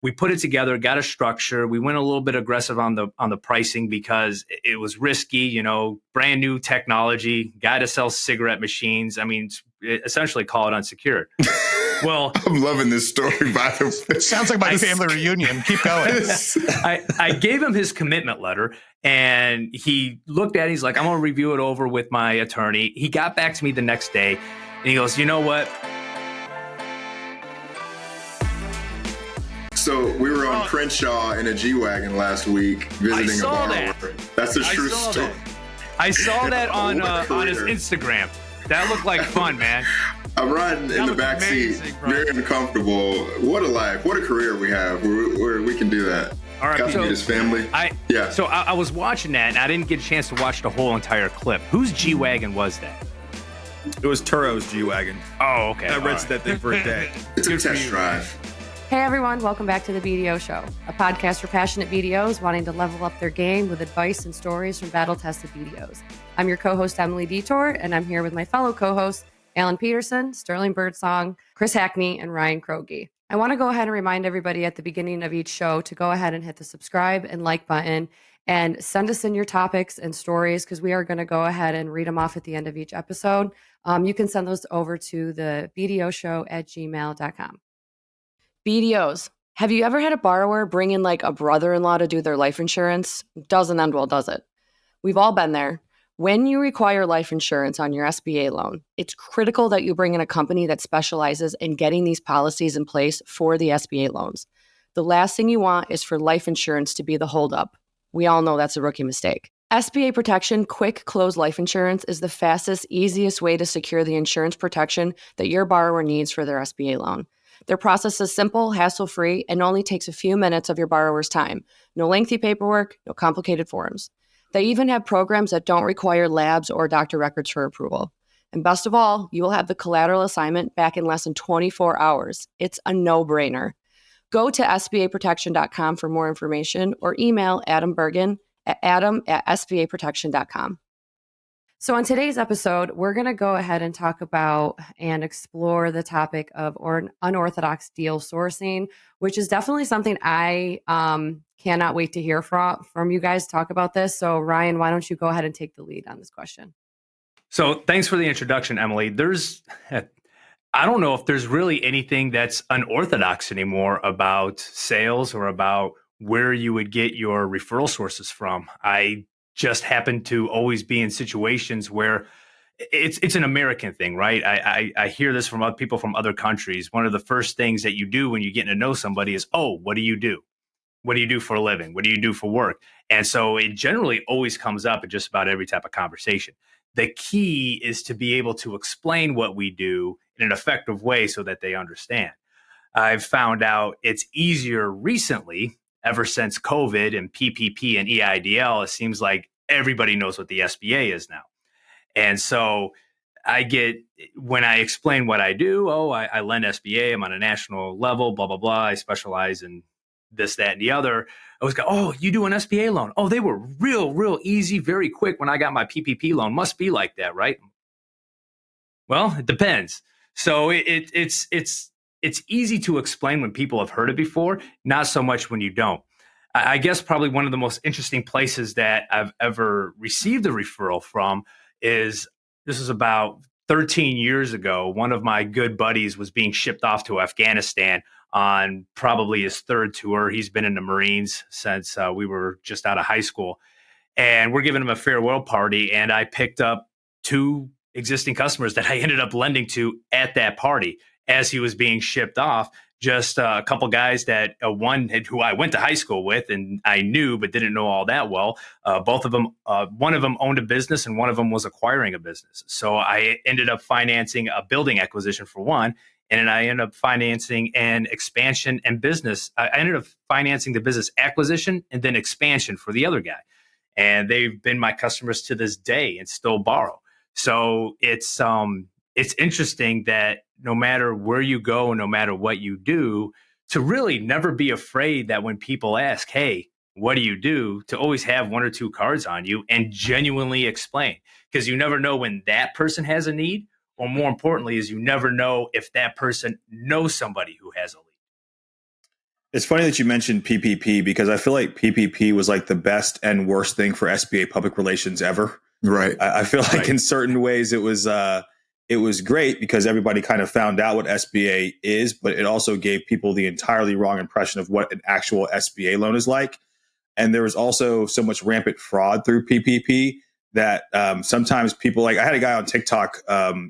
we put it together, got a structure. We went a little bit aggressive on the pricing because it was risky, brand new technology, guy to sell cigarette machines. I mean, essentially call it unsecured. Well, I'm loving this story, by the way. It sounds like my family reunion. Keep going. I gave him his commitment letter, and he looked at it. He's like, I'm going to review it over with my attorney. He got back to me the next day, and he goes, you know what? So we were on Crenshaw in a G-Wagon last week visiting a borrower. That's a true story. I saw that on his Instagram. That looked like fun, man. I'm riding in the back seat, very uncomfortable. What a life, what a career we have where we can do that. All right, got to meet his family. So I was watching that, and I didn't get a chance to watch the whole entire clip. Whose G-Wagon was that? It was Turo's G-Wagon. Oh, okay. I rented that thing for a day. It's a test drive. Hey everyone, welcome back to the BDO Show, a podcast for passionate BDOs wanting to level up their game with advice and stories from battle-tested BDOs. I'm your co-host, Emily Detour, and I'm here with my fellow co-hosts, Alan Peterson, Sterling Birdsong, Chris Hackney, and Ryan Kroge. I want to go ahead and remind everybody at the beginning of each show to go ahead and hit the subscribe and like button and send us in your topics and stories because we are going to go ahead and read them off at the end of each episode. You can send those over to the bdoshow@gmail.com. BDOs. Have you ever had a borrower bring in like a brother-in-law to do their life insurance? Doesn't end well, does it? We've all been there. When you require life insurance on your SBA loan, it's critical that you bring in a company that specializes in getting these policies in place for the SBA loans. The last thing you want is for life insurance to be the holdup. We all know that's a rookie mistake. SBA Protection Quick Close Life Insurance is the fastest, easiest way to secure the insurance protection that your borrower needs for their SBA loan. Their process is simple, hassle-free, and only takes a few minutes of your borrower's time. No lengthy paperwork, no complicated forms. They even have programs that don't require labs or doctor records for approval. And best of all, you will have the collateral assignment back in less than 24 hours. It's a no-brainer. Go to SBAprotection.com for more information or email Adam Bergen at adam@sbaprotection.com. So on today's episode, we're going to go ahead and talk about and explore the topic of unorthodox deal sourcing, which is definitely something I cannot wait to hear from you guys talk about this. So Ryan, why don't you go ahead and take the lead on this question? So thanks for the introduction, Emily. I don't know if there's really anything that's unorthodox anymore about sales or about where you would get your referral sources from. I just happen to always be in situations where it's an American thing, right? I hear this from other people from other countries. One of the first things that you do when you get to know somebody is, oh, what do you do? What do you do for a living? What do you do for work? And so it generally always comes up in just about every type of conversation. The key is to be able to explain what we do in an effective way so that they understand. I've found out it's easier recently, ever since COVID and PPP and EIDL. It seems like everybody knows what the SBA is now. And so when I explain what I do, I lend SBA, I'm on a national level, blah, blah, blah. I specialize in this, that, and the other. I was going, oh, you do an SBA loan. Oh, they were real easy, very quick when I got my PPP loan. Must be like that, right? Well, it depends. So it's easy to explain when people have heard it before, not so much when you don't. I guess probably one of the most interesting places that I've ever received a referral from this is about 13 years ago. One of my good buddies was being shipped off to Afghanistan on probably his third tour. He's been in the Marines since we were just out of high school. And we're giving him a farewell party. And I picked up two existing customers that I ended up lending to at that party as he was being shipped off. Just a couple guys that one who I went to high school with and I knew but didn't know all that well. Both of them, one of them owned a business and one of them was acquiring a business. So I ended up financing a building acquisition for one, and then I ended up financing an expansion and business. I ended up financing the business acquisition and then expansion for the other guy. And they've been my customers to this day and still borrow. So it's interesting that no matter where you go, no matter what you do, to really never be afraid that when people ask, hey, what do you do? To always have one or two cards on you and genuinely explain, because you never know when that person has a need, or more importantly, is you never know if that person knows somebody who has a lead. It's funny that you mentioned PPP because I feel like PPP was like the best and worst thing for SBA public relations ever. Right. I feel like in certain ways it was great because everybody kind of found out what SBA is, but it also gave people the entirely wrong impression of what an actual SBA loan is like. And there was also so much rampant fraud through PPP that sometimes people, like I had a guy on TikTok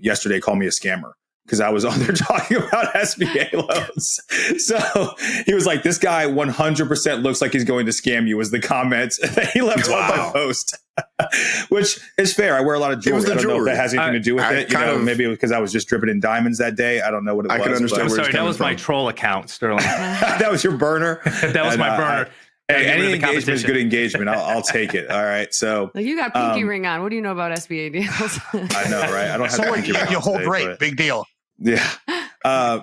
yesterday call me a scammer because I was on there talking about SBA loans. So he was like, this guy 100% looks like he's going to scam you, was the comment that he left on my post. Which is fair. I wear a lot of jewelry. I don't know if that has anything to do with it. Maybe it was because I was just dripping in diamonds that day. I don't know what it was. I can understand. I'm sorry, that was my troll account, Sterling. That was your burner. That was my burner. Hey, any engagement is good engagement. I'll take it. All right. So you got pinky ring on. What do you know about SBA deals? I know, right? I don't have So pinky ring. you hold today, rate, but- big deal. Yeah.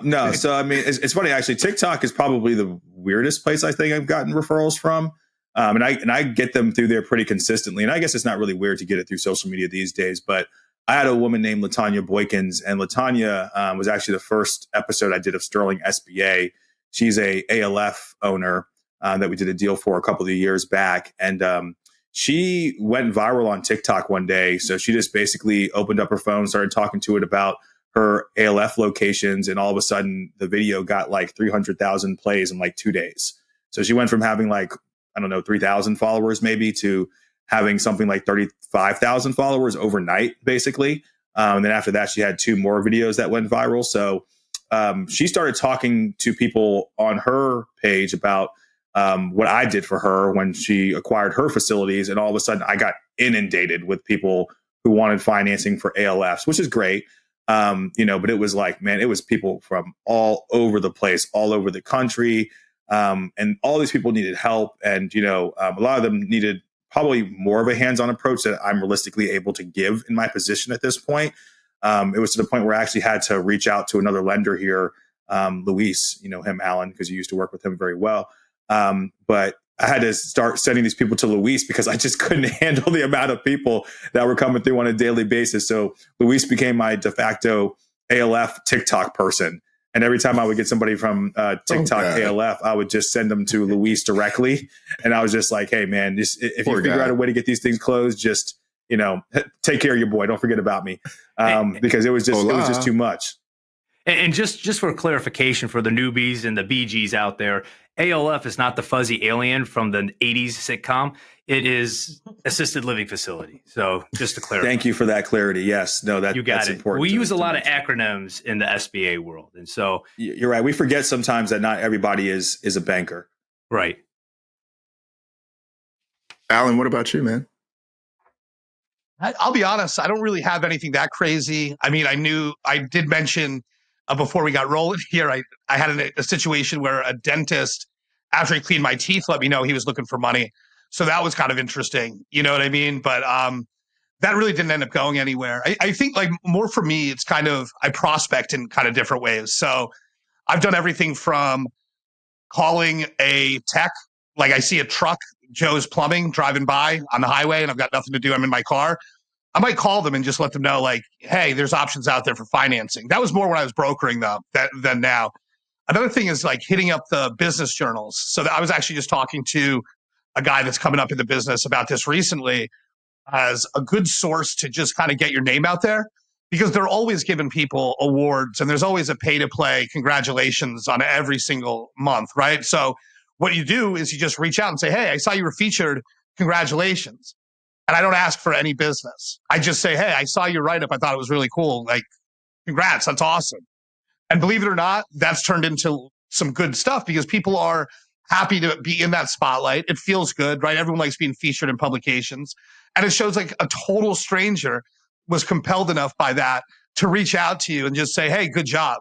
No. So, I mean, it's funny, actually. TikTok is probably the weirdest place I think I've gotten referrals from. And I get them through there pretty consistently. And I guess it's not really weird to get it through social media these days. But I had a woman named Latanya Boykins, and Latanya was actually the first episode I did of Sterling SBA. She's a ALF owner that we did a deal for a couple of years back. And she went viral on TikTok one day. So she just basically opened up her phone, started talking to it about her ALF locations, and all of a sudden the video got like 300,000 plays in like 2 days. So she went from having like, I don't know, 3,000 followers maybe to having something like 35,000 followers overnight, basically. And then after that, she had 2 more videos that went viral. So she started talking to people on her page about what I did for her when she acquired her facilities. And all of a sudden I got inundated with people who wanted financing for ALFs, which is great. But it was like, man, it was people from all over the place, all over the country. And all these people needed help. And, a lot of them needed probably more of a hands-on approach that I'm realistically able to give in my position at this point. It was to the point where I actually had to reach out to another lender here, Luis, him, Alan, because you used to work with him very well. But I had to start sending these people to Luis because I just couldn't handle the amount of people that were coming through on a daily basis. So Luis became my de facto ALF TikTok person. And every time I would get somebody from TikTok ALF, I would just send them to Luis directly. And I was just like, hey, man, if you figure out a way to get these things closed, just, take care of your boy. Don't forget about me. Because it was just too much. And just for clarification for the newbies and the BGs out there, ALF is not the fuzzy alien from the 80s sitcom. It is assisted living facility. So just to clarify. Thank you for that clarity. Yes. No, that's important. We use a lot of acronyms in the SBA world. And so you're right. We forget sometimes that not everybody is a banker. Right. Alan, what about you, man? I'll be honest. I don't really have anything that crazy. I mean, I did mention before we got rolling here, I had a situation where a dentist, after he cleaned my teeth, let me know he was looking for money. So that was kind of interesting. You know what I mean? But that really didn't end up going anywhere. I think like more for me, it's kind of, I prospect in kind of different ways. So I've done everything from calling a tech, like I see a truck, Joe's Plumbing, driving by on the highway and I've got nothing to do. I'm in my car. I might call them and just let them know, like, hey, there's options out there for financing. That was more when I was brokering though than now. Another thing is like hitting up the business journals. So I was actually just talking to a guy that's coming up in the business about this recently as a good source to just kind of get your name out there, because they're always giving people awards and there's always a pay to play congratulations on every single month, right? So what you do is you just reach out and say, hey, I saw you were featured, congratulations. And I don't ask for any business. I just say, hey, I saw your write-up. I thought it was really cool. Like, congrats, that's awesome. And believe it or not, that's turned into some good stuff because people are happy to be in that spotlight. It feels good, right? Everyone likes being featured in publications. And it shows like a total stranger was compelled enough by that to reach out to you and just say, hey, good job.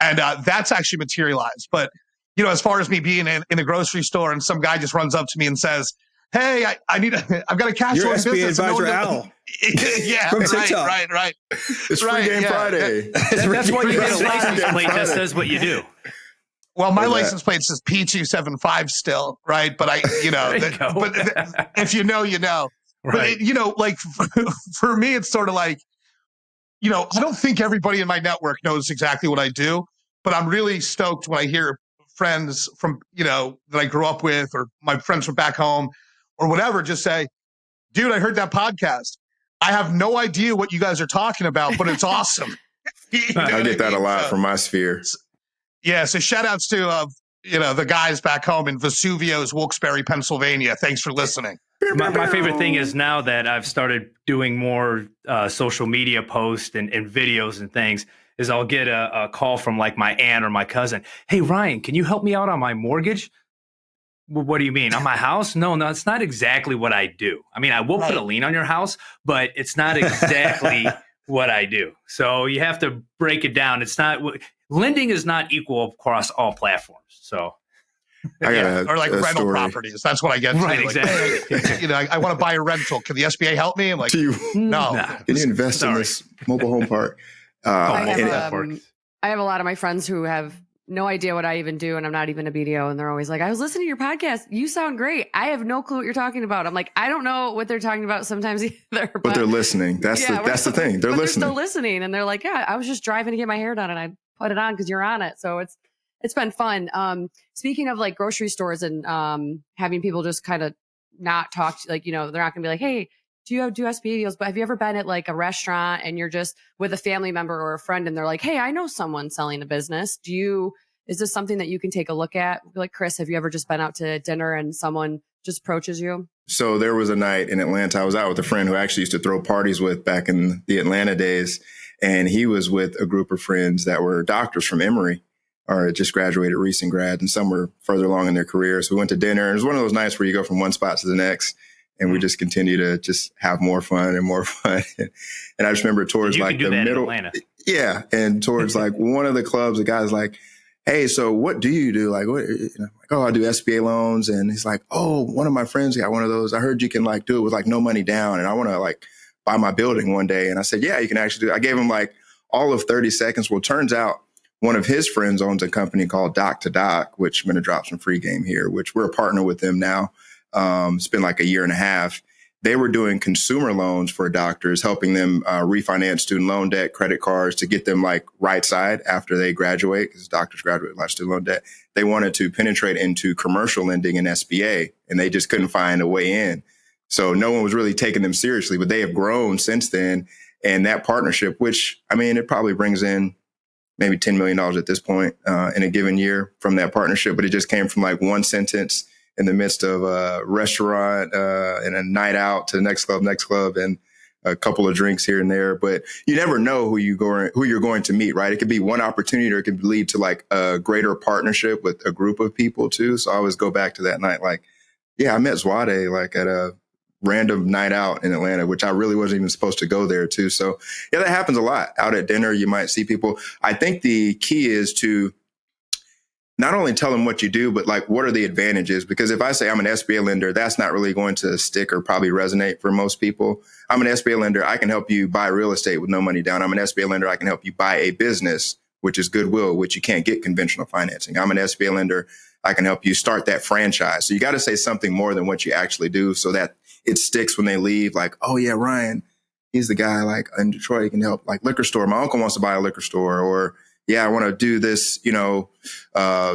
And that's actually materialized. But, as far as me being in a grocery store and some guy just runs up to me and says, hey, I've got a cash flow business. SBA advisor Al. Yeah, From right. It's free game Friday. That's why you get a license plate that says what you do. Well, my license plate says P275 still, right? But but if you know, you know. Right. But like for me, it's sort of like, I don't think everybody in my network knows exactly what I do, but I'm really stoked when I hear friends from, that I grew up with, or my friends from back home or whatever, just say, dude, I heard that podcast. I have no idea what you guys are talking about, but it's awesome. I get that a lot from my sphere. Yeah. So shout outs to, the guys back home in Vesuvius, Wilkes-Barre, Pennsylvania. Thanks for listening. My favorite thing is now that I've started doing more social media posts and videos and things is I'll get a call from like my aunt or my cousin. Hey, Ryan, can you help me out on my mortgage? What do you mean? On my house? No, it's not exactly what I do. I mean, I will put a lien on your house, but it's not exactly what I do. So you have to break it down. It's not, lending is not equal across all platforms. So. Or like rental story. Properties. That's what I get. Right, like, exactly. Hey, I want to buy a rental. Can the SBA help me? I'm like, no. Can you invest in this mobile home park? I have a lot of my friends who have no idea what I even do, and I'm not even a BDO, and they're always like, I was listening to your podcast. You sound great. I have no clue what you're talking about. I'm like, I don't know what they're talking about sometimes either. But they're listening. That's the thing. They're listening. They're still listening, and they're like, yeah, I was just driving to get my hair done, and I put it on because you're on it. So it's been fun. Speaking of like grocery stores and having people just kind of not talk, they're not going to be like, hey, do you do SBA deals? But have you ever been at like a restaurant and you're just with a family member or a friend and they're like, hey, I know someone selling a business. Is this something that you can take a look at? Like, Chris, have you ever just been out to dinner and someone just approaches you? So there was a night in Atlanta. I was out with a friend who actually used to throw parties with back in the Atlanta days. And he was with a group of friends that were doctors from Emory, or just graduated, recent grad, and some were further along in their career. So we went to dinner, and it was one of those nights where you go from one spot to the next, and we just continue to just have more fun and more fun. And I just remember towards like the middle, yeah, and towards like one of the clubs, the guy's like, hey, so what do you do? Like, what? Like, oh, I do SBA loans, and he's like, oh, one of my friends got one of those. I heard you can like do it with like no money down, and I want to like buy my building one day. And I said, yeah, you can actually do it. I gave him like all of 30 seconds. Well, it turns out one of his friends owns a company called Doc to Doc, which I'm going to drop some free game here, which we're a partner with them now. It's been like a year and a half. They were doing consumer loans for doctors, helping them refinance student loan debt, credit cards to get them like right side after they graduate, because doctors graduate with a lot of student loan debt. They wanted to penetrate into commercial lending and SBA, and they just couldn't find a way in. So no one was really taking them seriously, but they have grown since then. And that partnership, which, I mean, it probably brings in maybe $10 million at this point in a given year from that partnership. But it just came from like one sentence in the midst of a restaurant and a night out to the next club, and a couple of drinks here and there. But you never know who you're going to meet, right? It could be one opportunity, or it could lead to like a greater partnership with a group of people too. So I always go back to that night, like, yeah, I met Zwade like at a random night out in Atlanta, which I really wasn't even supposed to go there too. So yeah, that happens a lot. Out at dinner, you might see people. I think the key is to not only tell them what you do, but like, what are the advantages? Because if I say I'm an SBA lender, that's not really going to stick or probably resonate for most people. I'm an SBA lender. I can help you buy real estate with no money down. I'm an SBA lender. I can help you buy a business, which is goodwill, which you can't get conventional financing. I'm an SBA lender. I can help you start that franchise. So you got to say something more than what you actually do, so that it sticks when they leave. Like, oh yeah, Ryan, he's the guy like in Detroit. He can help like liquor store. My uncle wants to buy a liquor store, or yeah, I want to do this,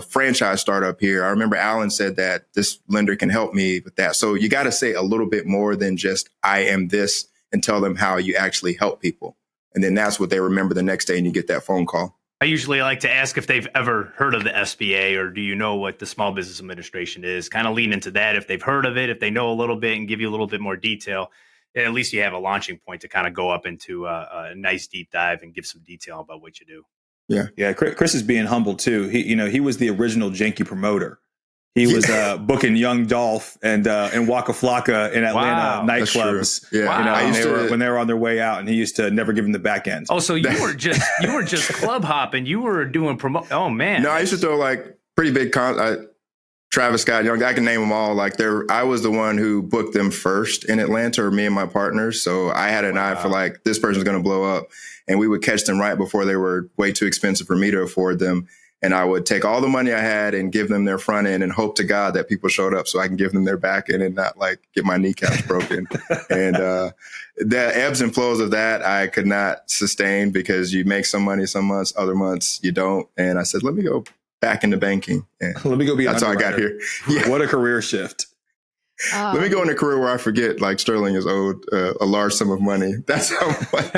franchise startup here. I remember Alan said that this lender can help me with that. So you got to say a little bit more than just I am this, and tell them how you actually help people. And then that's what they remember the next day, and you get that phone call. I usually like to ask if they've ever heard of the SBA, or do you know what the Small Business Administration is? Kind of lean into that. If they've heard of it, if they know a little bit, and give you a little bit more detail, at least you have a launching point to kind of go up into a nice deep dive and give some detail about what you do. Yeah. Chris is being humble too. He was the original janky promoter. He was booking Young Dolph and Waka Flocka in Atlanta nightclubs. Yeah, wow. When they were on their way out, and he used to never give them the back end. Oh, so you were just club hopping. You were doing promo. Oh man. No, I used to throw like pretty big Travis Scott, Young. I can name them all. Like I was the one who booked them first in Atlanta, or me and my partners. So I had an eye for like, this person's going to blow up, and we would catch them right before they were way too expensive for me to afford them. And I would take all the money I had and give them their front end, and hope to God that people showed up so I can give them their back end and not like get my kneecaps broken. And the ebbs and flows of that I could not sustain, because you make some money some months, other months you don't. And I said, let me go back into banking. And Let me go be an that's how I got underwriter. here. Yeah. What a career shift. Let me go in a career where I forget, like Sterling is owed a large sum of money. That's how much.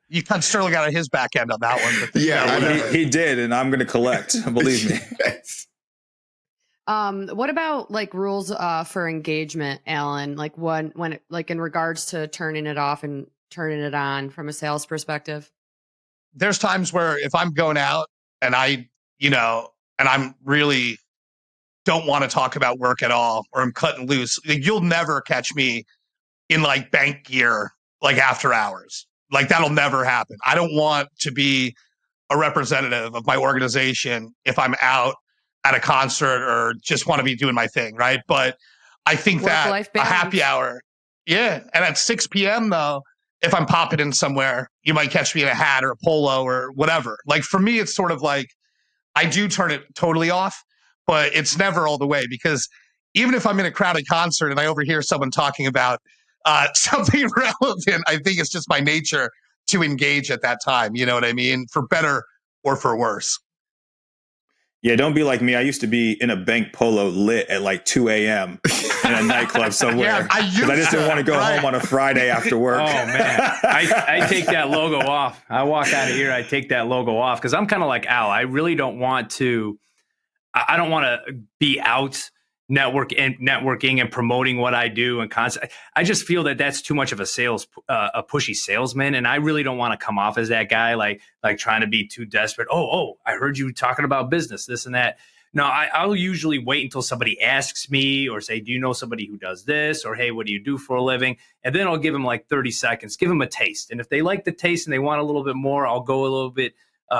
You cut Sterling out of his back end on that one. But He did, and I'm going to collect. Believe me. Yes. What about like rules for engagement, Alan? Like when it, like in regards to turning it off and turning it on from a sales perspective? There's times where if I'm going out and and I'm really don't want to talk about work at all, or I'm cutting loose, like, you'll never catch me in like bank gear, like after hours. Like that'll never happen. I don't want to be a representative of my organization if I'm out at a concert or just want to be doing my thing, right? But I think that a happy hour, and at 6 p.m. though, if I'm popping in somewhere, you might catch me in a hat or a polo or whatever. Like for me, it's sort of like I do turn it totally off, but it's never all the way, because even if I'm in a crowded concert and I overhear someone talking about something relevant, I think it's just my nature to engage at that time. You know what I mean? For better or for worse. Yeah, don't be like me. I used to be in a bank polo lit at like 2 a.m. in a nightclub somewhere. I just didn't want to go home on a Friday after work. Oh, man. I take that logo off. I walk out of here, I take that logo off, because I'm kind of like Al. I really don't want to – I don't want to be out networking and promoting what I do and I just feel that that's too much of a pushy salesman, and I really don't want to come off as that guy, like trying to be too desperate. Oh, I heard you talking about business, this and that. No, I'll usually wait until somebody asks me or say, do you know somebody who does this? Or, hey, what do you do for a living? And then I'll give them like 30 seconds, give them a taste. And if they like the taste and they want a little bit more, I'll go a little bit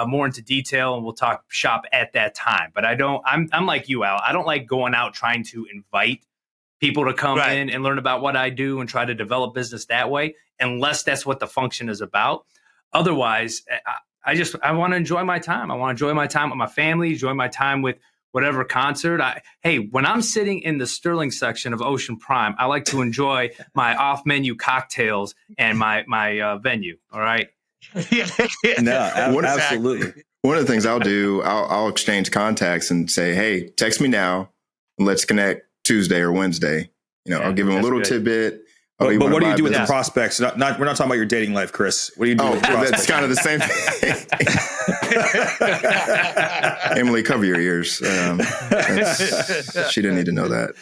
more into detail, and we'll talk shop at that time. But I'm like you, Al. I don't like going out trying to invite people to come in and learn about what I do and try to develop business that way, unless that's what the function is about. Otherwise, I want to enjoy my time. I want to enjoy my time with my family, enjoy my time with whatever concert. When I'm sitting in the Sterling section of Ocean Prime, I like to enjoy my off-menu cocktails and my venue. All right. No, absolutely. One of the things I'll do, I'll exchange contacts and say, hey, text me now and let's connect Tuesday or Wednesday. I'll give them a little tidbit. But what do you do with the prospects? We're not talking about your dating life, Chris. What do you do with the prospects? That's kind of the same thing. Emily, cover your ears. She didn't need to know that.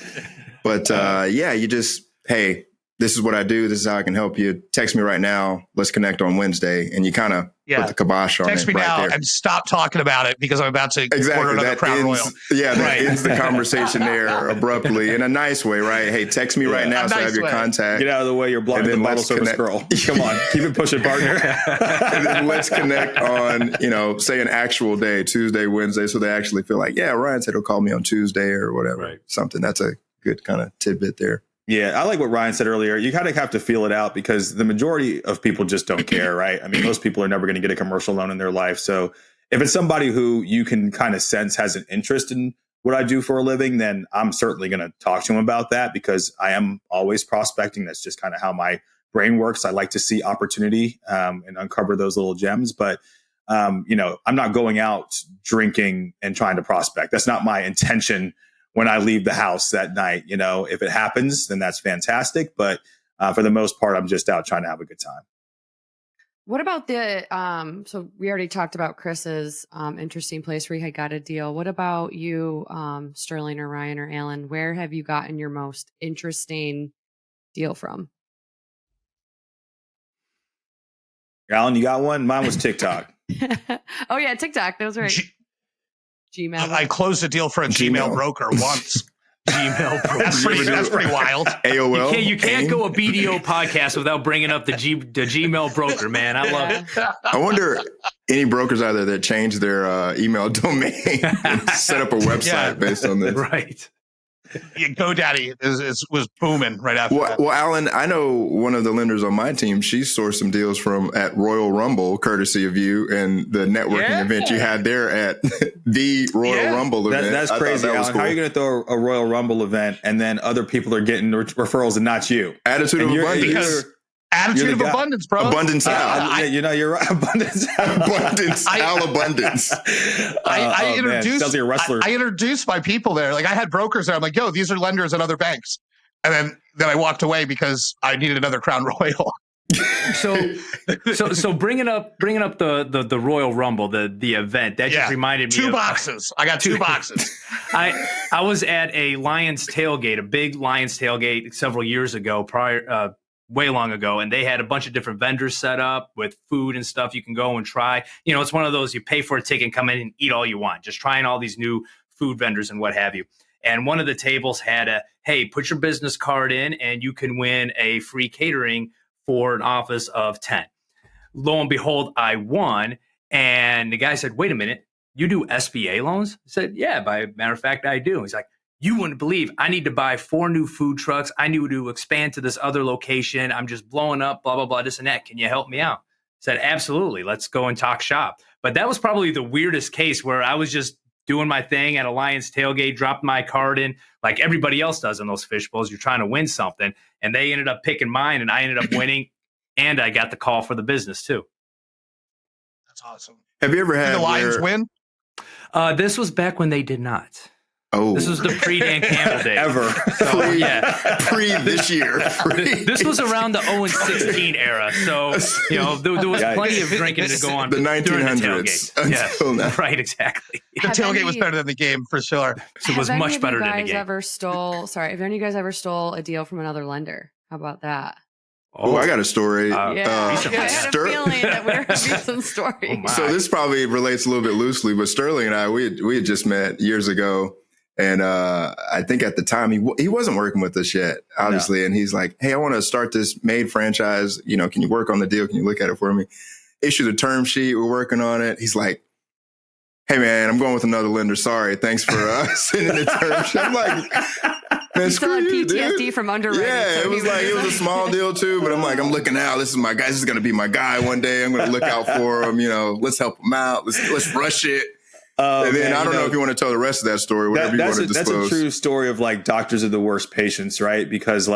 But you just, hey, this is what I do. This is how I can help you. Text me right now. Let's connect on Wednesday. And you kind of put the kibosh on it. Text me now and stop talking about it, because I'm about to order another Crown Royal. Yeah, that ends the conversation there abruptly in a nice way, right? Hey, text me right now so I have your contact. Get out of the way. You're blocking the bottle service girl. Come on. Keep it pushing, partner. And then let's connect on, say an actual day, Tuesday, Wednesday, so they actually feel like, yeah, Ryan said he'll call me on Tuesday or whatever. Something. That's a good kind of tidbit there. Yeah, I like what Ryan said earlier. You kind of have to feel it out, because the majority of people just don't care, right? I mean, most people are never going to get a commercial loan in their life. So if it's somebody who you can kind of sense has an interest in what I do for a living, then I'm certainly going to talk to them about that, because I am always prospecting. That's just kind of how my brain works. I like to see opportunity and uncover those little gems. But, I'm not going out drinking and trying to prospect. That's not my intention when I leave the house that night. If it happens, then that's fantastic. But for the most part, I'm just out trying to have a good time. What about so we already talked about Chris's interesting place where he had got a deal. What about you, Sterling or Ryan or Alan? Where have you gotten your most interesting deal from? Alan, you got one? Mine was TikTok. Oh, yeah, TikTok. That was right. Gmail. I closed a deal for a Gmail broker once. Gmail broker. That's pretty wild. AOL. You can't go a BDO podcast without bringing up the Gmail broker, man. I love it. I wonder any brokers out there that change their email domain and set up a website based on this. Right. GoDaddy was booming right after that. Well, Alan, I know one of the lenders on my team. She sourced some deals from at Royal Rumble, courtesy of you and the networking event you had there at the Royal Rumble event. That's crazy, Alan. Cool. How are you going to throw a Royal Rumble event and then other people are getting referrals and not you? Attitude of abundance. Attitude of abundance, bro. Abundance Al. You're right. Abundance Al. Abundance Al abundance. I Sounds like a wrestler. I introduced my people there. Like I had brokers there. I'm like, yo, these are lenders at other banks. And then I walked away because I needed another Crown Royal. So bringing up the Royal Rumble, the event that just reminded me 2 boxes. I got 2 boxes. I was at a Lions tailgate, a big Lions tailgate several years ago, way long ago, and they had a bunch of different vendors set up with food and stuff you can go and try. It's one of those you pay for a ticket and come in and eat all you want, just trying all these new food vendors and what have you. And one of the tables had hey, put your business card in and you can win a free catering for an office of 10. Lo and behold, I won. And the guy said, wait a minute, you do SBA loans? I said, yeah, by matter of fact, I do. He's like, you wouldn't believe I need to buy 4 new food trucks. I need to expand to this other location. I'm just blowing up, blah, blah, blah, this and that. Can you help me out? I said, absolutely. Let's go and talk shop. But that was probably the weirdest case where I was just doing my thing at a Lions tailgate, dropped my card in like everybody else does in those fish bowls. You're trying to win something. And they ended up picking mine and I ended up winning. And I got the call for the business too. That's awesome. Have you ever had the Lions win? This was back when they did not. Oh, this was the pre-Dan Campbell days. Ever. So, pre this year. This was around the 0-16 era. So, there was plenty of drinking to go on the during the 1900s. tailgate. Yeah, right, exactly. The tailgate was better than the game for sure. So it was much better than the game. Have any of you guys ever stole a deal from another lender? How about that? Oh, I got a story. I had a feeling that we were going to be some stories. So this probably relates a little bit loosely, but Sterling and I, we had just met years ago. And I think at the time he wasn't working with us yet, obviously. No. And he's like, hey, I want to start this maid franchise. Can you work on the deal? Can you look at it for me? Issue the term sheet. We're working on it. He's like, hey, man, I'm going with another lender. Sorry. Thanks for sending the term sheet. I'm like, man, still had PTSD from underwriting. Yeah, it was a small deal too. But I'm looking out. This is my guy. This is going to be my guy one day. I'm going to look out for him. Let's help him out. Let's rush it. And then I don't know if you want to tell the rest of that story, whatever you want to disclose. That's a true story of doctors are the worst patients, right? Because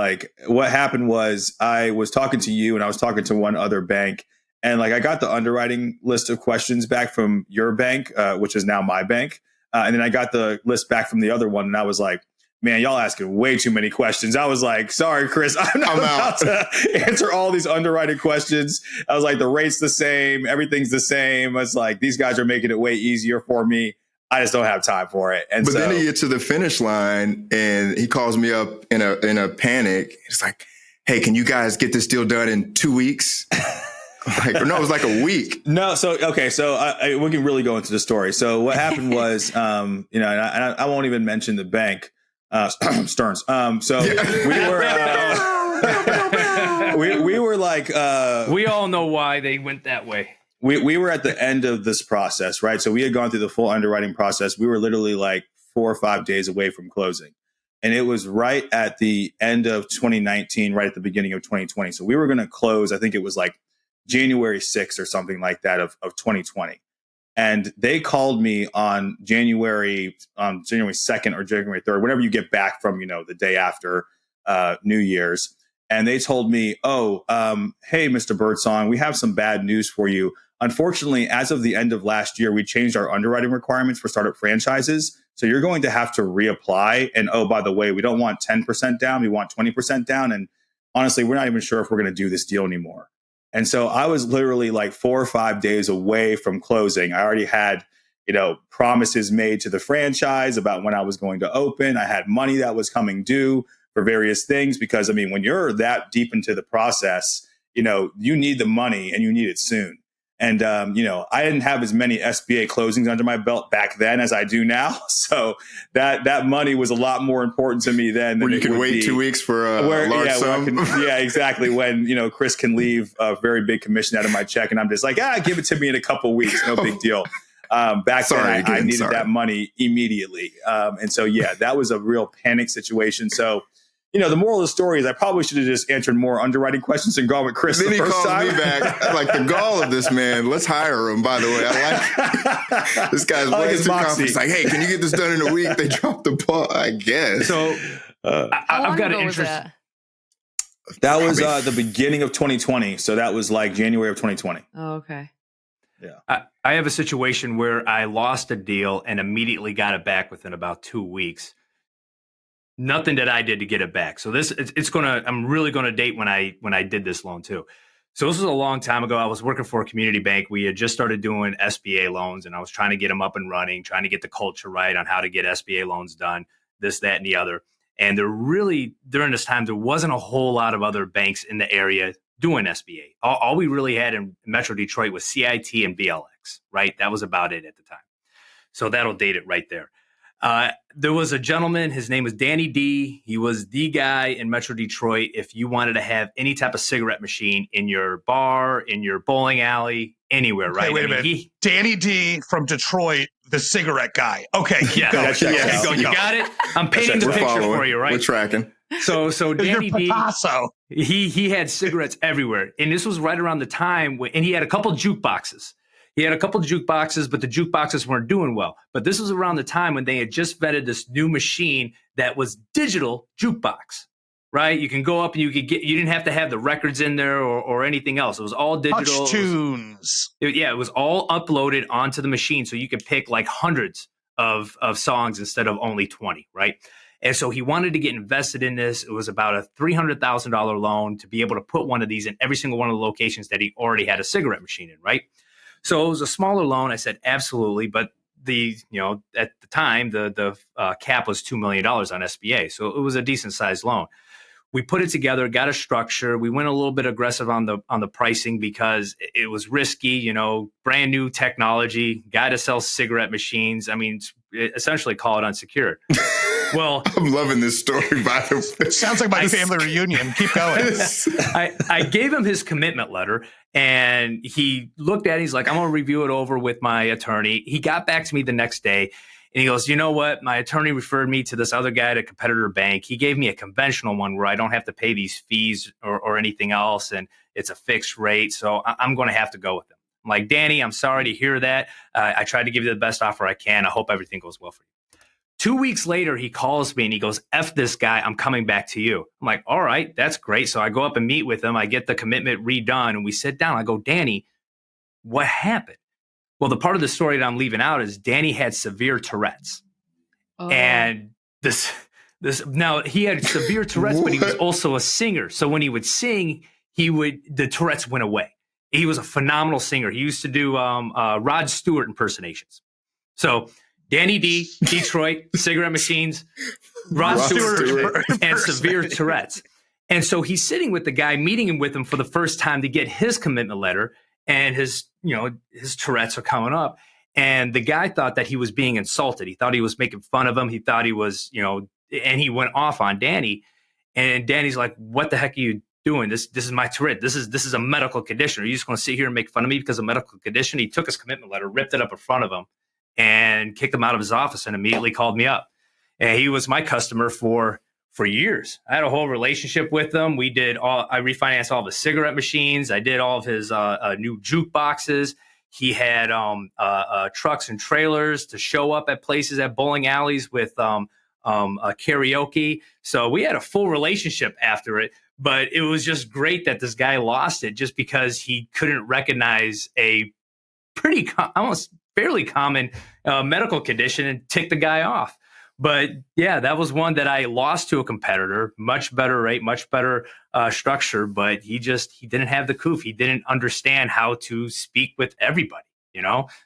what happened was I was talking to you and I was talking to one other bank and I got the underwriting list of questions back from your bank, which is now my bank. And then I got the list back from the other one and I was like, man, y'all asking way too many questions. I was like, sorry, Chris, I'm not about to answer all these underwriting questions. I was like, the rate's the same. Everything's the same. It's like, these guys are making it way easier for me. I just don't have time for it. And then he gets to the finish line and he calls me up in a panic. He's like, hey, can you guys get this deal done in 2 weeks? No, it was like a week. No, so we can really go into the story. So what happened was, and I won't even mention the bank. Stearns. We were we all know why they went that way. We were at the end of this process, right? So we had gone through the full underwriting process. We were literally 4 or 5 days away from closing. And it was right at the end of 2019, right at the beginning of 2020. So we were going to close, I think it was January 6th or something like that of 2020. And they called me on January 2nd or January 3rd, whenever you get back from, the day after New Year's. And they told me, hey, Mr. Birdsong, we have some bad news for you. Unfortunately, as of the end of last year, we changed our underwriting requirements for startup franchises. So you're going to have to reapply. And by the way, we don't want 10% down. We want 20% down. And honestly, we're not even sure if we're going to do this deal anymore. And so I was literally 4 or 5 days away from closing. I already had, promises made to the franchise about when I was going to open. I had money that was coming due for various things because, when you're that deep into the process, you need the money and you need it soon. And, I didn't have as many SBA closings under my belt back then as I do now. So that money was a lot more important to me then. Where you can wait 2 weeks for a large sum. Exactly. When, Chris can leave a very big commission out of my check and I'm just give it to me in a couple weeks. No big deal. Back then I needed that money immediately. And so, that was a real panic situation. So, the moral of the story is I probably should have just answered more underwriting questions and gone with Chris the first time. Then he calls me back. The gall of this man. Let's hire him, by the way. I like this guy's way too confident. He's hey, can you get this done in a week? They dropped the ball, I guess. So I've got an interest. That was the beginning of 2020. So that was like January of 2020. Oh, okay. Yeah. I have a situation where I lost a deal and immediately got it back within about 2 weeks. Nothing that I did to get it back. So I'm really gonna date when I did this loan too. So this was a long time ago. I was working for a community bank. We had just started doing SBA loans, and I was trying to get them up and running, trying to get the culture right on how to get SBA loans done, this, that, and the other. And during this time, there wasn't a whole lot of other banks in the area doing SBA. All we really had in Metro Detroit was CIT and BLX, right? That was about it at the time. So that'll date it right there. There was a gentleman, his name was Danny D. He was the guy in Metro Detroit. If you wanted to have any type of cigarette machine in your bar, in your bowling alley, anywhere, right? Wait a minute. Danny D from Detroit, the cigarette guy. Okay. Yeah. You got it. I'm painting the picture for you, right? We're tracking. So Danny D, Picasso. he had cigarettes everywhere. And this was right around the time and he had a couple jukeboxes. But the jukeboxes weren't doing well. But this was around the time when they had just vetted this new machine that was digital jukebox, right? You can go up and you didn't have to have the records in there or anything else. It was all digital. Touch tunes. It was all uploaded onto the machine. So you could pick like hundreds of songs instead of only 20, right? And so he wanted to get invested in this. It was about a $300,000 loan to be able to put one of these in every single one of the locations that he already had a cigarette machine in, right? So it was a smaller loan. I said, absolutely. But at the time, the cap was $2 million on SBA. So it was a decent sized loan. We put it together, got a structure. We went a little bit aggressive on the pricing because it was risky, brand new technology, guy to sell cigarette machines. I mean, essentially call it unsecured. Well, I'm loving this story, by the way. It sounds like my family reunion. Keep going. I gave him his commitment letter and he looked at it. He's like, I'm going to review it over with my attorney. He got back to me the next day and he goes, you know what? My attorney referred me to this other guy at a competitor bank. He gave me a conventional one where I don't have to pay these fees or anything else. And it's a fixed rate. So I'm going to have to go with him. I'm like, Danny, I'm sorry to hear that. I tried to give you the best offer I can. I hope everything goes well for you. 2 weeks later, he calls me and he goes, F this guy, I'm coming back to you. I'm like, all right, that's great. So I go up and meet with him. I get the commitment redone and we sit down. I go, Danny, what happened? Well, the part of the story that I'm leaving out is Danny had severe Tourette's. Oh. And now he had severe Tourette's, but he was also a singer. So when he would sing, the Tourette's went away. He was a phenomenal singer. He used to do Rod Stewart impersonations. So Danny D, Detroit, cigarette machines, Rod Stewart, and severe Tourette's. And so he's sitting with the guy, meeting him with him for the first time to get his commitment letter, and his Tourette's are coming up. And the guy thought that he was being insulted. He thought he was making fun of him. He thought he was, and he went off on Danny. And Danny's like, what the heck are you doing? This is my Tourette. This is a medical condition. Are you just going to sit here and make fun of me because of a medical condition? He took his commitment letter, ripped it up in front of him, and kicked him out of his office and immediately called me up. And he was my customer for years. I had a whole relationship with him. I refinanced all of his cigarette machines. I did all of his new jukeboxes. He had trucks and trailers to show up at places at bowling alleys with karaoke. So we had a full relationship after it. But it was just great that this guy lost it just because he couldn't recognize a almost fairly common medical condition and tick the guy off. But yeah, that was one that I lost to a competitor. Much better rate, much better structure. But he didn't have the coof. He didn't understand how to speak with everybody,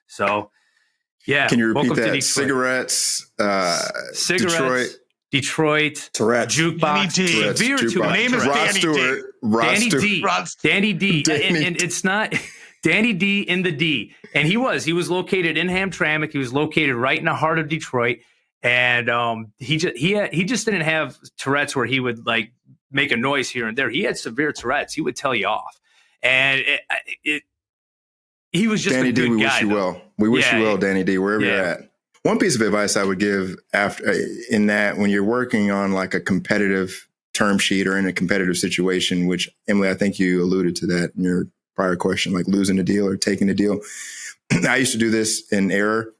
So yeah. Can you repeat that? Cigarettes, Detroit, Tourette's, jukebox, severe Tourette's. Name is Rod Stewart. Danny D. And it's not Danny D in the D. And he was located in Hamtramck. He was located right in the heart of Detroit. And he just didn't have Tourette's where he would like make a noise here and there. He had severe Tourette's. He would tell you off. And he was just Danny a good D, we guy. Wish you well. We wish you well, Danny D, wherever you're at. One piece of advice I would give in that when you're working on like a competitive term sheet or in a competitive situation, which Emily, I think you alluded to that in your prior question, like losing a deal or taking a deal. I used to do this in error.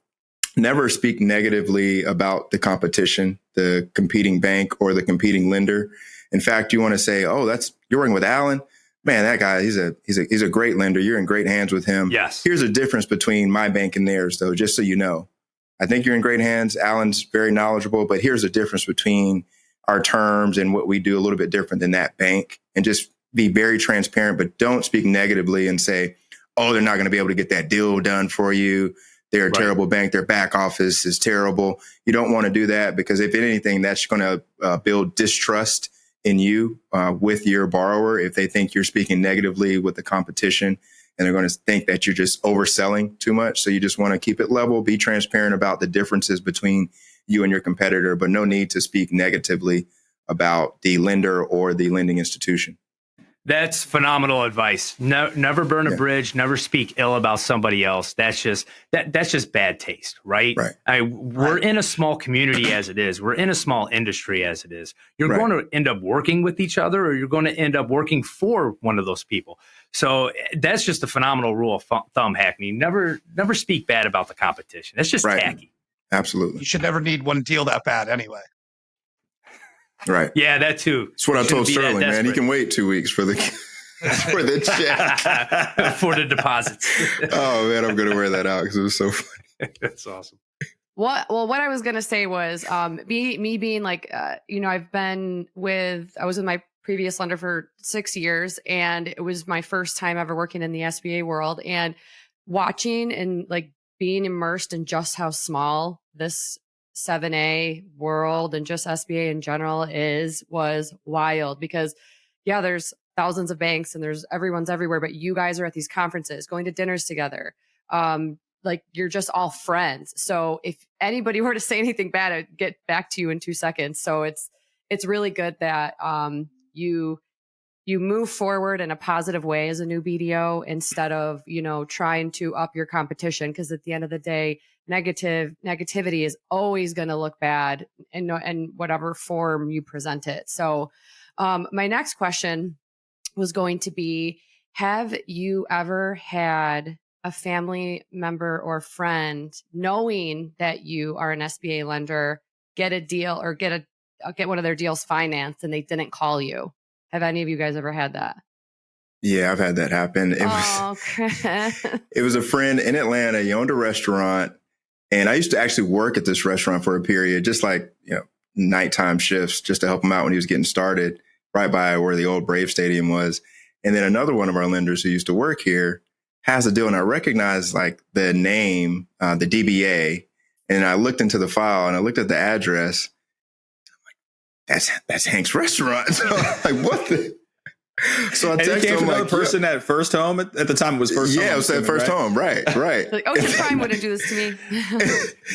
never speak negatively about the competition, the competing bank or the competing lender. In fact, you want to say, "Oh, you're working with Alan. Man, that guy, he's a great lender. You're in great hands with him." Yes. Here's a difference between my bank and theirs, though, just so you know. I think you're in great hands. Alan's very knowledgeable, but here's a difference between our terms and what we do a little bit different than that bank. And just be very transparent, but don't speak negatively and say, "Oh, they're not going to be able to get that deal done for you. They're a terrible bank. Their back office is terrible." You don't want to do that, because if anything, that's going to build distrust in you with your borrower if they think you're speaking negatively with the competition, and they're going to think that you're just overselling too much. So you just want to keep it level, be transparent about the differences between you and your competitor, but no need to speak negatively about the lender or the lending institution. That's phenomenal advice. No, never burn a bridge. Never speak ill about somebody else. That's just bad taste, right? We're in a small community as it is. We're in a small industry as it is. You're going to end up working with each other, or you're going to end up working for one of those people. So that's just a phenomenal rule of thumb, Hackney. Never speak bad about the competition. That's just tacky. Absolutely. You should never need one deal that bad anyway. Right. Yeah, that too. That's what I told Sterling, man. He can wait 2 weeks for the for the check. For the deposits. Oh, man, I'm going to wear that out because it was so funny. That's awesome. What I was going to say was me being like, I was with my previous lender for 6 years, and it was my first time ever working in the SBA world, and watching and like being immersed in just how small this 7A world and just SBA in general was wild, because there's thousands of banks and everyone's everywhere, but you guys are at these conferences, going to dinners together. Like you're just all friends. So if anybody were to say anything bad, I'd get back to you in 2 seconds. So it's really good that you move forward in a positive way as a new BDO, instead of, trying to up your competition. Because at the end of the day, negativity is always going to look bad in whatever form you present it. So my next question was going to be, have you ever had a family member or friend, knowing that you are an SBA lender, get a deal or get one of their deals financed, and they didn't call you? Have any of you guys ever had that? Yeah, I've had that happen. It was a friend in Atlanta. He owned a restaurant, and I used to actually work at this restaurant for a period, just like, nighttime shifts, just to help him out when he was getting started, right by where the old Brave Stadium was. And then another one of our lenders who used to work here has a deal, and I recognized like the name, the DBA, and I looked into the file and I looked at the address. I'm like, that's Hank's restaurant. So I'm like, what the? So I texted him, another person at First Home at the time. It was First Home. Yeah, it was at First Home. Right. Like, oh, you probably wouldn't do this to me.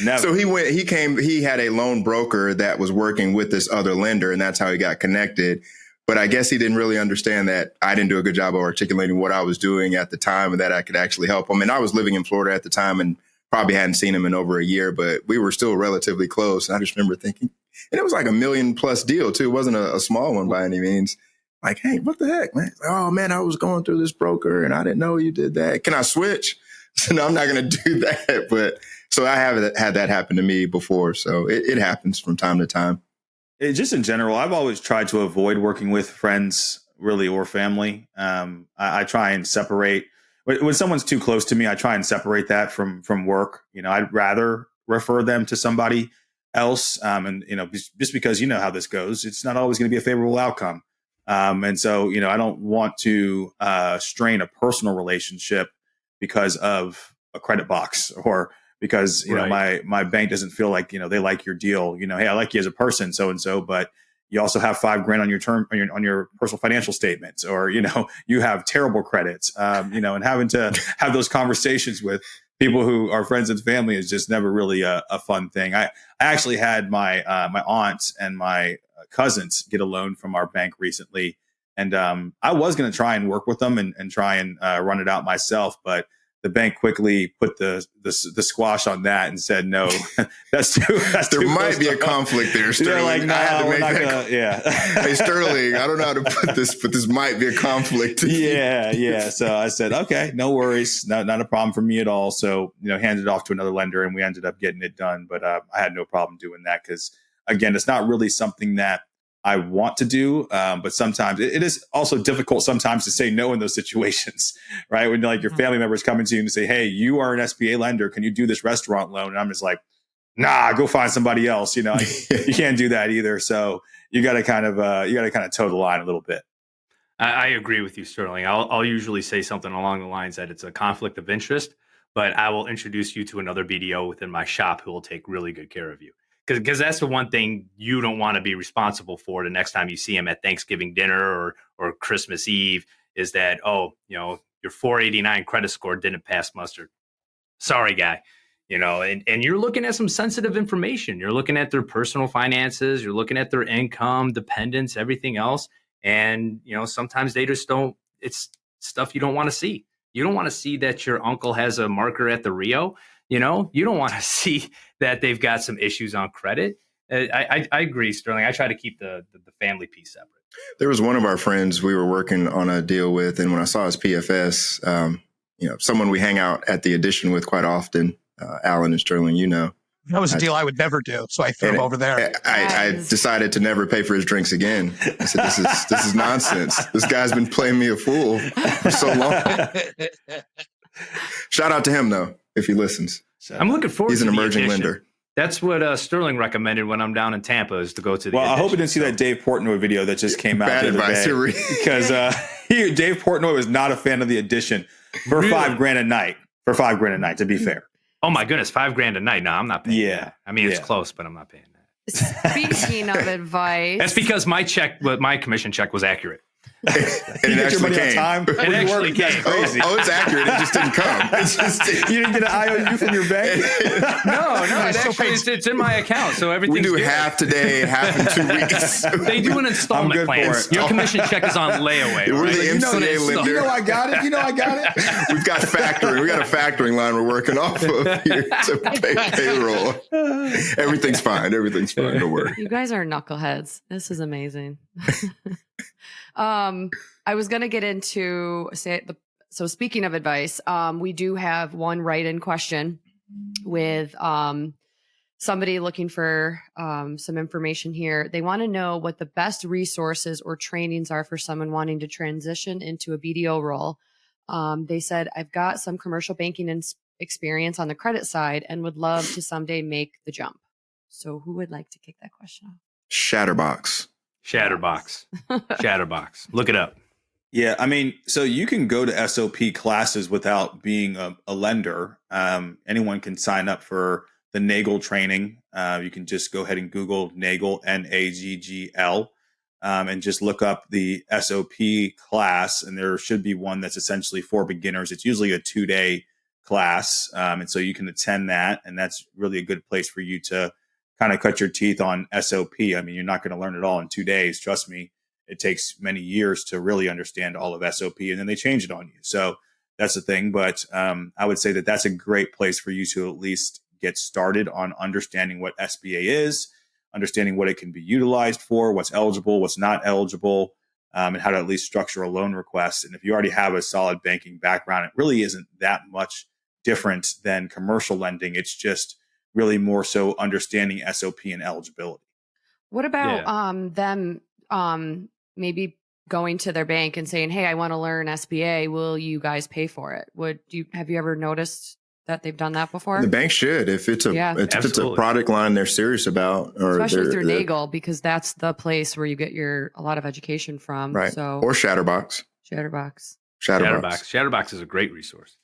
Never. So he had a loan broker that was working with this other lender, and that's how he got connected. But I guess he didn't really understand that I didn't do a good job of articulating what I was doing at the time, and that I could actually help him. And I was living in Florida at the time and probably hadn't seen him in over a year, but we were still relatively close. And I just remember thinking, and it was like $1 million+ deal too. It wasn't a small one by any means. Like, hey, what the heck, man? Oh, man, I was going through this broker and I didn't know you did that. Can I switch? So no, I'm not going to do that. But so I have had that happen to me before. So it happens from time to time. Just in general, I've always tried to avoid working with friends, really, or family. I try and separate. When someone's too close to me, I try and separate that from work. I'd rather refer them to somebody else. And just because how this goes, it's not always going to be a favorable outcome. And so, I don't want to strain a personal relationship because of a credit box, or because, my bank doesn't feel like, they like your deal. Hey, I like you as a person, so-and-so, but you also have $5,000 on your term, on your personal financial statements, or, you have terrible credits, and having to have those conversations with people who are friends and family is just never really a fun thing. I actually had my aunts and my cousins get a loan from our bank recently. And I was going to try and work with them and try and run it out myself. But the bank quickly put the squash on that and said, no, that's too. There might be a conflict there, Sterling. They're like, no, I had to we're make not that. gonna, yeah. Hey, Sterling, I don't know how to put this, but this might be a conflict. Yeah. So I said, okay, no worries, not a problem for me at all. So handed it off to another lender, and we ended up getting it done. But I had no problem doing that because, again, it's not really something that I want to do, but sometimes it is also difficult sometimes to say no in those situations, right? When like your family members coming to you and say, hey, you are an SBA lender. Can you do this restaurant loan? And I'm just like, nah, go find somebody else. You can't do that either. So you got to kind of toe the line a little bit. I agree with you, Sterling. I'll usually say something along the lines that it's a conflict of interest, but I will introduce you to another BDO within my shop who will take really good care of you. Because that's the one thing you don't want to be responsible for the next time you see him at Thanksgiving dinner or Christmas Eve is that, your 489 credit score didn't pass muster. Sorry, guy. And you're looking at some sensitive information. You're looking at their personal finances. You're looking at their income, dependents, everything else. And, sometimes they just don't, it's stuff you don't want to see. You don't want to see that your uncle has a marker at the Rio. You don't want to see that they've got some issues on credit. I agree, Sterling. I try to keep the family piece separate. There was one of our friends we were working on a deal with, and when I saw his PFS, someone we hang out at the Addition with quite often, Alan and Sterling, That was a deal I would never do, so I threw him over there. I decided to never pay for his drinks again. I said, this is nonsense. This guy's been playing me a fool for so long. Shout out to him, though, if he listens. I'm looking forward to He's an emerging lender. That's what Sterling recommended when I'm down in Tampa is to go to the Well, Addition. I hope you didn't see that Dave Portnoy video that just came out Bad the other advice. day. Because Dave Portnoy was not a fan of the Addition for Really? $5,000 a night. For $5,000 a night, to be fair. Oh my goodness, $5,000 a night. No, I'm not paying. Yeah. That. I mean, it's close, but I'm not paying that. Speaking of advice, That's because my commission check was accurate. And You it get your actually money on came. time. It actually came. Crazy. Oh, it's accurate. It just didn't come. It's just, You didn't get an IOU from your bank? No, it's in my account, so everything's we do good. half today, half in 2 weeks. They do an I'm installment good plan. for it. Your commission check is on layaway. We're Right? the You know MCA it's lender. You know I got it. We've got factoring. We got a factoring line we're working off of here to pay payroll. Everything's fine. Everything's fine. Don't worry. you guys are knuckleheads. This is amazing. I was going to get into so speaking of advice, we do have one write-in question with somebody looking for some information here. They want to know what the best resources or trainings are for someone wanting to transition into a BDO role. They said, I've got some commercial banking experience on the credit side and would love to someday make the jump. So who would like to kick that question off? Shatterbox. Shatterbox. Look it up. Yeah, I mean, so you can go to SOP classes without being a lender. Anyone can sign up for the NAGL training. You can just go ahead and Google NAGL, NAGGL, and just look up the SOP class. And there should be one that's essentially for beginners. It's usually a 2-day class. And so you can attend that. And that's really a good place for you to kind of cut your teeth on SOP. I mean, you're not going to learn it all in 2 days. Trust me. It takes many years to really understand all of SOP, and then they change it on you. So that's the thing. But I would say that that's a great place for you to at least get started on understanding what SBA is, understanding what it can be utilized for, what's eligible, what's not eligible, and how to at least structure a loan request. And if you already have a solid banking background, it really isn't that much different than commercial lending. It's just really more so understanding SOP and eligibility. What about them maybe going to their bank and saying, hey, I want to learn SBA. Will you guys pay for it? Have you ever noticed that they've done that before? The bank should, if it's a product line they're serious about, or especially through NAGL, because that's the place where you get a lot of education from. Right. So or Shatterbox. Shatterbox is a great resource.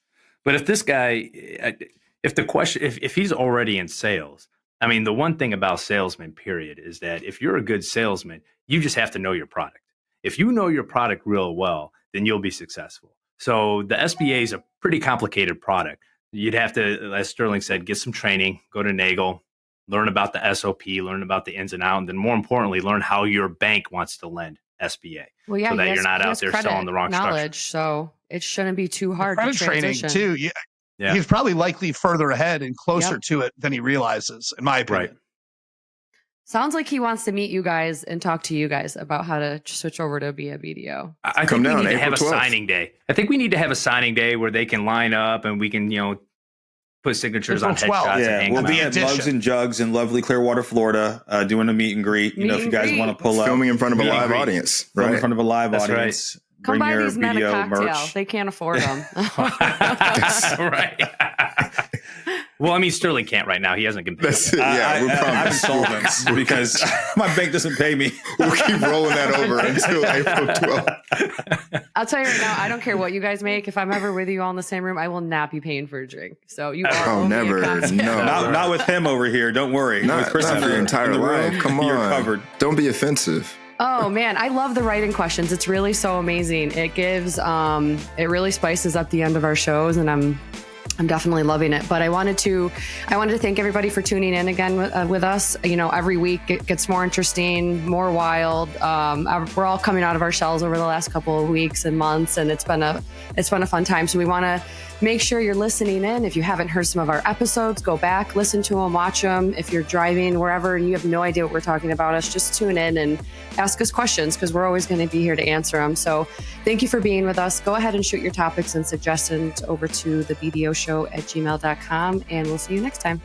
But if this guy, if he's already in sales, I mean, the one thing about salesmen, period, is that if you're a good salesman, you just have to know your product. If you know your product real well, then you'll be successful. So the SBA is a pretty complicated product. You'd have to, as Sterling said, get some training, go to NAGL, learn about the SOP, learn about the ins and outs, and then more importantly, learn how your bank wants to lend. SBA. Well, yeah, so that he you're not he out has there credit selling the wrong structure. knowledge, so it shouldn't be too hard to Credit training transition. too. Yeah. He's probably likely further ahead and closer Yep. to it than he realizes, in my opinion. Right. Sounds like he wants to meet you guys and talk to you guys about how to switch over to be a BDO. I Come think we down, need to have a April 12th. signing day. I think we need to have a signing day where they can line up and we can, put signatures on April 12th. headshots and Yeah, hang we'll them be out. at Mugs and Jugs in lovely Clearwater, Florida, doing a meet and greet. Meet If you and guys greet. want to pull up, Filming in front of a meet and live greet. audience, Film in right? front of a live That's right. audience. Come Bring buy your these men a BDO cocktail. merch. They can't afford them. Right. Well, I mean, Sterling can't right now. He hasn't been paid That's yet. it. Yeah, we I'm promise. insolvent because my bank doesn't pay me. We'll keep rolling that over until April 12th. I'll tell you right now, I don't care what you guys make. If I'm ever with you all in the same room, I will not be paying for a drink. So you are Oh, owe me a never. cocktail. No. Not with him over here. Don't worry. With Not, Chris not in for your the entire room, life. Come on. You're covered. Don't be offensive. Oh man, I love the writing questions. It's really so amazing. It gives, it really spices up the end of our shows, and I'm definitely loving it. But I wanted to thank everybody for tuning in again with us. Every week it gets more interesting, more wild. We're all coming out of our shells over the last couple of weeks and months, and it's been a fun time. So we want to make sure you're listening in. If you haven't heard some of our episodes, go back, listen to them, watch them. If you're driving wherever and you have no idea what we're talking about us, just tune in and ask us questions, because we're always going to be here to answer them. So thank you for being with us. Go ahead and shoot your topics and suggestions over to thebdoshow@gmail.com, and we'll see you next time.